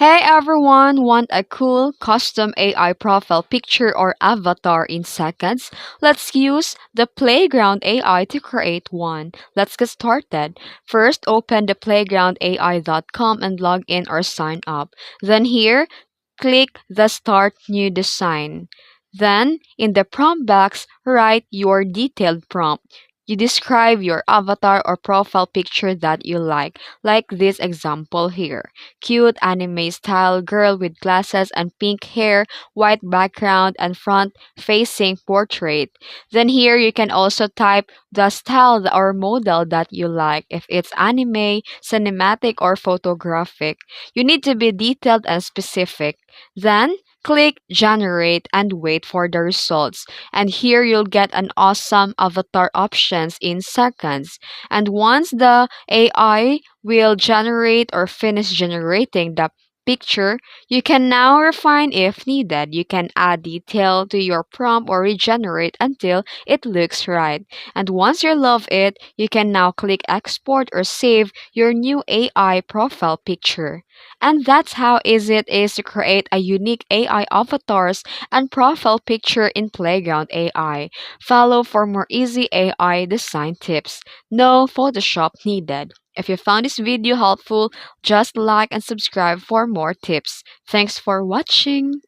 Hey everyone, want a cool custom AI profile picture or avatar in seconds? Let's use the Playground AI to create one. Let's get started. First, open the playgroundai.com and log in or sign up. Then here, click the Start New Design. Then, in the prompt box, write your detailed prompt. You describe your avatar or profile picture that you like this example here. Cute anime style girl with glasses and pink hair, white background, and front facing portrait. Then here you can also type the style or model that you like, if it's anime, cinematic, or photographic. You need to be detailed and specific. Then click generate and wait for the results. And here you'll get an awesome avatar options in seconds. And once the AI will generate or finish generating the picture, you can now refine if needed. You can add detail to your prompt or regenerate until it looks right. And once you love it, you can now click export or save your new AI profile picture. And that's how easy it is to create a unique AI avatars and profile picture in Playground AI. Follow for more easy AI design tips. No Photoshop needed. If you found this video helpful, just like and subscribe for more tips. Thanks for watching.